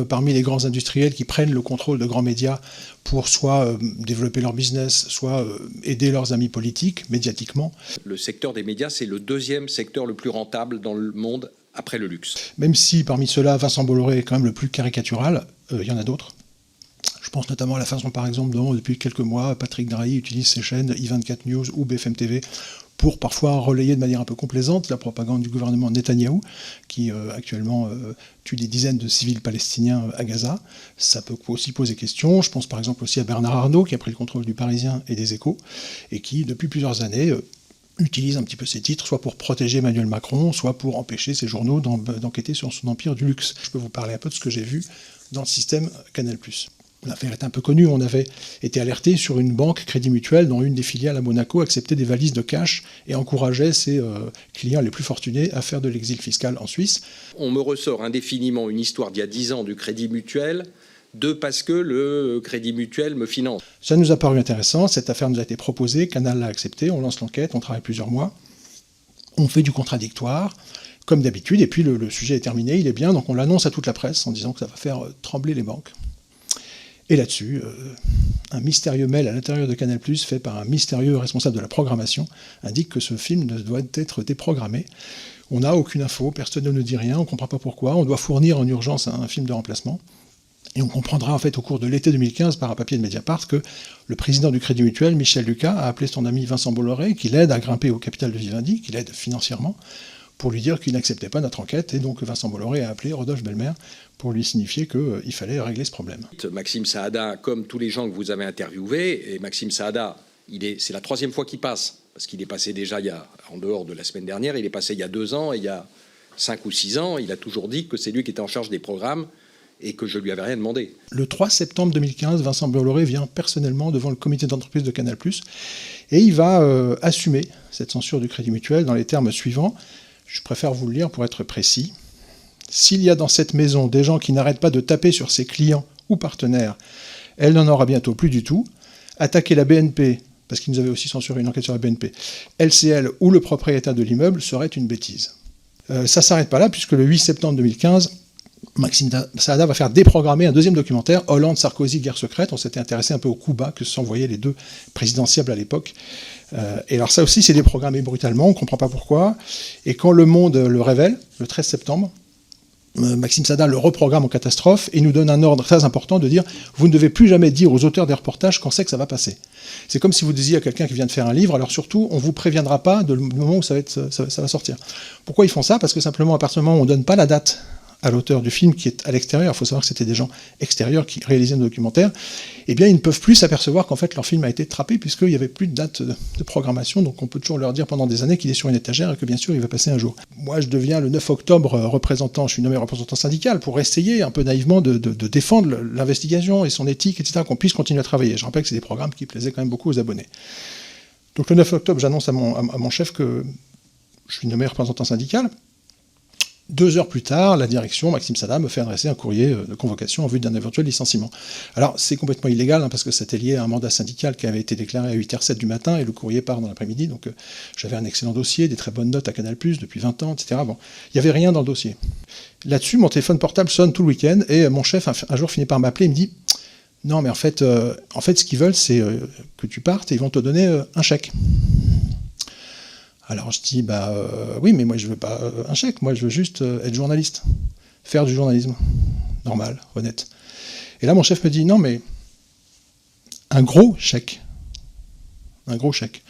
Parmi les grands industriels qui prennent le contrôle de grands médias pour soit développer leur business, soit aider leurs amis politiques, médiatiquement. Le secteur des médias, c'est le deuxième secteur le plus rentable dans le monde après le luxe. Même si parmi ceux-là, Vincent Bolloré est quand même le plus caricatural, il y en a d'autres. Je pense notamment à la façon, par exemple, dont depuis quelques mois, Patrick Drahi utilise ses chaînes i24 News ou BFM TV pour parfois relayer de manière un peu complaisante la propagande du gouvernement Netanyahou, qui actuellement tue des dizaines de civils palestiniens à Gaza. Ça peut aussi poser question. Je pense par exemple aussi à Bernard Arnault, qui a pris le contrôle du Parisien et des Échos, et qui, depuis plusieurs années, utilise un petit peu ses titres, soit pour protéger Emmanuel Macron, soit pour empêcher ses journaux d'enquêter sur son empire du luxe. Je peux vous parler un peu de ce que j'ai vu dans le système Canal+. L'affaire est un peu connue, on avait été alerté sur une banque Crédit Mutuel dont une des filiales à Monaco acceptait des valises de cash et encourageait ses clients les plus fortunés à faire de l'exil fiscal en Suisse. On me ressort indéfiniment une histoire d'il y a 10 ans du Crédit Mutuel, parce que le Crédit Mutuel me finance. Ça nous a paru intéressant, cette affaire nous a été proposée, Canal l'a acceptée, on lance l'enquête, on travaille plusieurs mois, on fait du contradictoire, comme d'habitude, et puis le sujet est terminé, il est bien, donc on l'annonce à toute la presse en disant que ça va faire trembler les banques. Et là-dessus, un mystérieux mail à l'intérieur de Canal+, fait par un mystérieux responsable de la programmation, indique que ce film doit être déprogrammé. On n'a aucune info, personne ne nous dit rien, on ne comprend pas pourquoi, on doit fournir en urgence un film de remplacement. Et on comprendra en fait au cours de l'été 2015 par un papier de Mediapart que le président du Crédit Mutuel, Michel Lucas, a appelé son ami Vincent Bolloré, qui l'aide à grimper au capital de Vivendi, qui l'aide financièrement, pour lui dire qu'il n'acceptait pas notre enquête. Et donc Vincent Bolloré a appelé Rodolphe Belmer pour lui signifier qu'il fallait régler ce problème. Maxime Saada, comme tous les gens que vous avez interviewés, et Maxime Saada, c'est la 3e fois qu'il passe, parce qu'il est passé déjà en dehors de la semaine dernière, il est passé il y a 2 ans, et il y a 5 ou 6 ans, il a toujours dit que c'est lui qui était en charge des programmes et que je lui avais rien demandé. Le 3 septembre 2015, Vincent Bolloré vient personnellement devant le comité d'entreprise de Canal+, et il va assumer cette censure du Crédit Mutuel dans les termes suivants. Je préfère vous le lire pour être précis. S'il y a dans cette maison des gens qui n'arrêtent pas de taper sur ses clients ou partenaires, elle n'en aura bientôt plus du tout. Attaquer la BNP, parce qu'ils nous avaient aussi censuré une enquête sur la BNP, LCL ou le propriétaire de l'immeuble serait une bêtise. Ça ne s'arrête pas là, puisque le 8 septembre 2015, Maxime Saada va faire déprogrammer un deuxième documentaire, Hollande-Sarkozy, guerre secrète. On s'était intéressé un peu au coup bas que s'envoyaient les deux présidentiables à l'époque. Et alors ça aussi, c'est déprogrammé brutalement, on ne comprend pas pourquoi. Et quand Le Monde le révèle, le 13 septembre, Maxime Saada le reprogramme en catastrophe et nous donne un ordre très important de dire « Vous ne devez plus jamais dire aux auteurs des reportages quand c'est que ça va passer ». C'est comme si vous disiez à quelqu'un qui vient de faire un livre, alors surtout, on ne vous préviendra pas du moment où ça va sortir. Pourquoi ils font ça? Parce que simplement, à partir du moment où on ne donne pas la date à l'auteur du film qui est à l'extérieur, il faut savoir que c'était des gens extérieurs qui réalisaient le documentaire, eh bien ils ne peuvent plus s'apercevoir qu'en fait leur film a été trappé puisqu'il n'y avait plus de date de programmation, donc on peut toujours leur dire pendant des années qu'il est sur une étagère et que bien sûr il va passer un jour. Moi je deviens le 9 octobre je suis nommé représentant syndical pour essayer un peu naïvement de défendre l'investigation et son éthique, etc., qu'on puisse continuer à travailler. Je rappelle que c'est des programmes qui plaisaient quand même beaucoup aux abonnés. Donc le 9 octobre, j'annonce à mon chef que je suis nommé représentant syndical. 2 heures plus tard, la direction, Maxime Saada, me fait adresser un courrier de convocation en vue d'un éventuel licenciement. Alors, c'est complètement illégal, parce que c'était lié à un mandat syndical qui avait été déclaré à 8h07 du matin, et le courrier part dans l'après-midi, donc j'avais un excellent dossier, des très bonnes notes à Canal+, depuis 20 ans, etc. Bon, il n'y avait rien dans le dossier. Là-dessus, mon téléphone portable sonne tout le week-end, et mon chef, un jour, finit par m'appeler, il me dit « Non, mais en fait, ce qu'ils veulent, c'est que tu partes, et ils vont te donner un chèque. » Alors je dis, oui, mais moi je veux pas un chèque, moi je veux juste être journaliste, faire du journalisme, normal, honnête. Et là mon chef me dit, non mais, un gros chèque. Un gros chèque.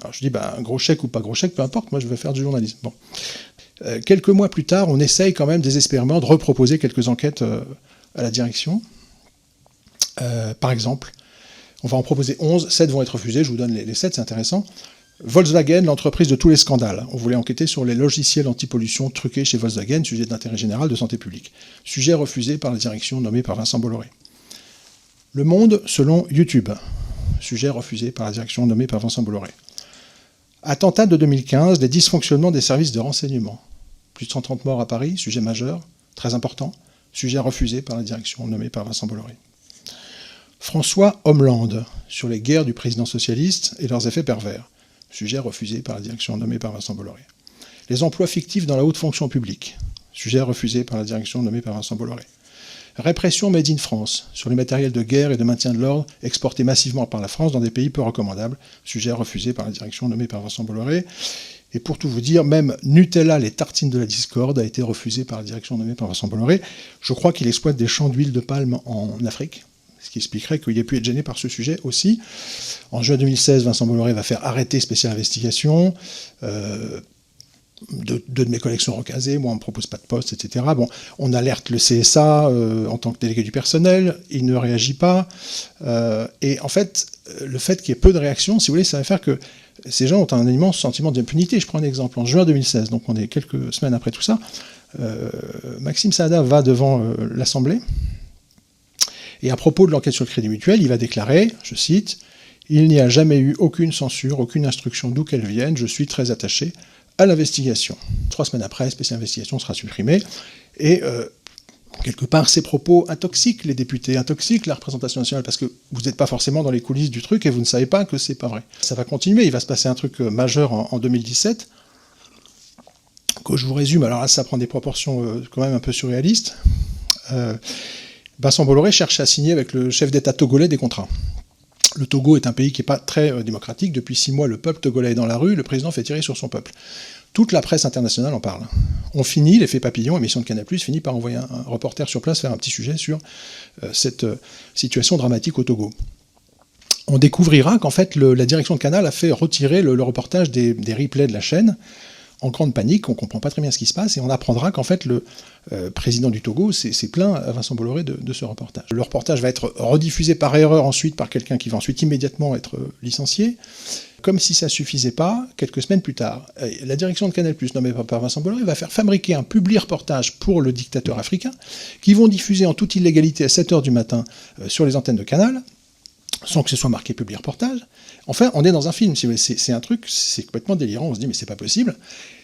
Alors je dis, un gros chèque ou pas gros chèque, peu importe, moi je veux faire du journalisme. Bon. Quelques mois plus tard, on essaye quand même désespérément de reproposer quelques enquêtes à la direction. Par exemple, on va en proposer 11, 7 vont être refusés, je vous donne les 7, c'est intéressant. Volkswagen, l'entreprise de tous les scandales. On voulait enquêter sur les logiciels anti-pollution truqués chez Volkswagen, sujet d'intérêt général de santé publique. Sujet refusé par la direction nommée par Vincent Bolloré. Le Monde selon YouTube. Sujet refusé par la direction nommée par Vincent Bolloré. Attentat de 2015, les dysfonctionnements des services de renseignement. Plus de 130 morts à Paris, sujet majeur, très important. Sujet refusé par la direction nommée par Vincent Bolloré. François Homeland, sur les guerres du président socialiste et leurs effets pervers. Sujet refusé par la direction nommée par Vincent Bolloré. Les emplois fictifs dans la haute fonction publique. Sujet refusé par la direction nommée par Vincent Bolloré. Répression made in France, sur les matériels de guerre et de maintien de l'ordre exportés massivement par la France dans des pays peu recommandables. Sujet refusé par la direction nommée par Vincent Bolloré. Et pour tout vous dire, même Nutella, les tartines de la discorde, a été refusé par la direction nommée par Vincent Bolloré. Je crois qu'il exploite des champs d'huile de palme en Afrique, ce qui expliquerait qu'il ait pu être gêné par ce sujet aussi. En juin 2016, Vincent Bolloré va faire arrêter Spécial Investigation. Deux de mes collègues sont recasés, moi on ne me propose pas de poste, etc. Bon, on alerte le CSA en tant que délégué du personnel, il ne réagit pas. Et en fait, le fait qu'il y ait peu de réactions, si vous voulez, ça va faire que ces gens ont un immense sentiment d'impunité. Je prends un exemple. En juin 2016, donc on est quelques semaines après tout ça, Maxime Saada va devant l'Assemblée, et à propos de l'enquête sur le Crédit Mutuel, il va déclarer, je cite, « Il n'y a jamais eu aucune censure, aucune instruction d'où qu'elle vienne, je suis très attaché à l'investigation. » 3 semaines après, Spécial Investigation sera supprimé, et quelque part, ces propos intoxiquent les députés, intoxiquent la représentation nationale, parce que vous n'êtes pas forcément dans les coulisses du truc et vous ne savez pas que c'est pas vrai. Ça va continuer, il va se passer un truc majeur en 2017, que je vous résume, alors là ça prend des proportions quand même un peu surréalistes. Vincent Bolloré cherche à signer avec le chef d'État togolais des contrats. Le Togo est un pays qui n'est pas très démocratique. Depuis 6 mois, le peuple togolais est dans la rue, le président fait tirer sur son peuple. Toute la presse internationale en parle. On finit, l'effet papillon, émission de Canal+, finit par envoyer un reporter sur place faire un petit sujet sur cette situation dramatique au Togo. On découvrira qu'en fait, la direction de Canal a fait retirer le reportage des replays de la chaîne, en grande panique, on ne comprend pas très bien ce qui se passe, et on apprendra qu'en fait le président du Togo s'est plaint à Vincent Bolloré de ce reportage. Le reportage va être rediffusé par erreur ensuite par quelqu'un qui va ensuite immédiatement être licencié. Comme si ça ne suffisait pas, quelques semaines plus tard, la direction de Canal+, nommée par Vincent Bolloré, va faire fabriquer un publi-reportage pour le dictateur africain, qui vont diffuser en toute illégalité à 7h du matin sur les antennes de Canal, sans que ce soit marqué publi-reportage. Enfin, on est dans un film, si vous voulez. C'est un truc, c'est complètement délirant, on se dit mais c'est pas possible.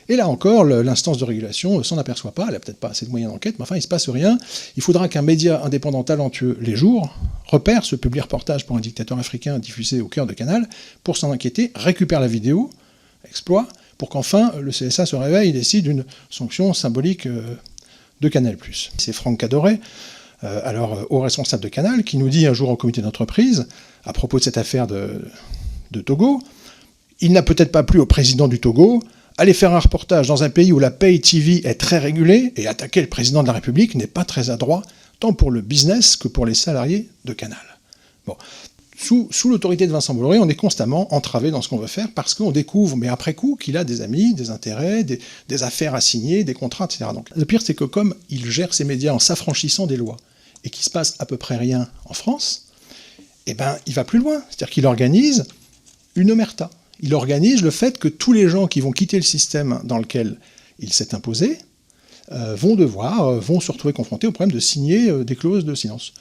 Et là encore, l'instance de régulation s'en aperçoit pas, elle n'a peut-être pas assez de moyens d'enquête, mais enfin il se passe rien. Il faudra qu'un média indépendant talentueux, Les Jours, repère ce publi-reportage pour un dictateur africain diffusé au cœur de Canal, pour s'en inquiéter, récupère la vidéo, exploit, pour qu'enfin le CSA se réveille et décide d'une sanction symbolique de Canal+. C'est Franck Cadoré, alors haut responsable de Canal, qui nous dit un jour au comité d'entreprise, à propos de cette affaire de Togo, il n'a peut-être pas plu au président du Togo, aller faire un reportage dans un pays où la pay TV est très régulée, et attaquer le président de la République n'est pas très adroit, tant pour le business que pour les salariés de Canal. Bon. Sous l'autorité de Vincent Bolloré, on est constamment entravé dans ce qu'on veut faire, parce qu'on découvre, mais après coup, qu'il a des amis, des intérêts, des affaires à signer, des contrats, etc. Donc, le pire, c'est que comme il gère ses médias en s'affranchissant des lois, et qu'il ne se passe à peu près rien en France, eh ben, il va plus loin. C'est-à-dire qu'il organise une omerta. Il organise le fait que tous les gens qui vont quitter le système dans lequel il s'est imposé vont se retrouver confrontés au problème de signer des clauses de silence.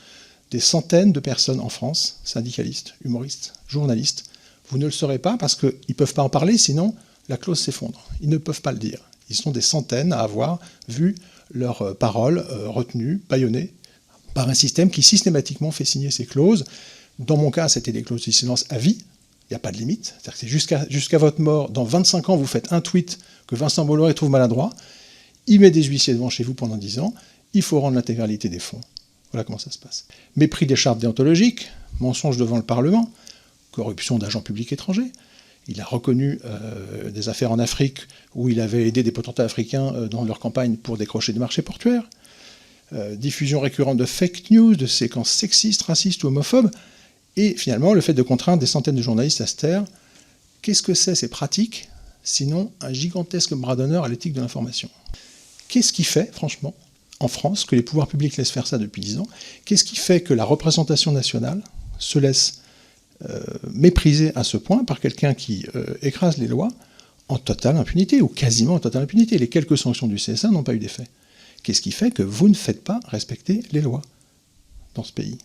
Des centaines de personnes en France, syndicalistes, humoristes, journalistes, vous ne le saurez pas parce qu'ils ne peuvent pas en parler, sinon la clause s'effondre. Ils ne peuvent pas le dire. Ils sont des centaines à avoir vu leurs paroles retenues, bâillonnées, par un système qui systématiquement fait signer ces clauses. Dans mon cas, c'était des clauses de silence à vie. Il n'y a pas de limite. C'est-à-dire que c'est jusqu'à votre mort, dans 25 ans, vous faites un tweet que Vincent Bolloré trouve maladroit, il met des huissiers devant chez vous pendant 10 ans, il faut rendre l'intégralité des fonds. Voilà comment ça se passe. Mépris des chartes déontologiques, mensonge devant le Parlement, corruption d'agents publics étrangers. Il a reconnu des affaires en Afrique où il avait aidé des potentats africains dans leur campagne pour décrocher des marchés portuaires. Diffusion récurrente de fake news, de séquences sexistes, racistes ou homophobes. Et finalement, le fait de contraindre des centaines de journalistes à se taire. Qu'est-ce que c'est ces pratiques, sinon un gigantesque bras d'honneur à l'éthique de l'information? Qu'est-ce qui fait, franchement, en France, que les pouvoirs publics laissent faire ça depuis 10 ans? Qu'est-ce qui fait que la représentation nationale se laisse mépriser à ce point par quelqu'un qui écrase les lois en totale impunité, ou quasiment en totale impunité? Les quelques sanctions du CSA n'ont pas eu d'effet. Qu'est-ce qui fait que vous ne faites pas respecter les lois dans ce pays?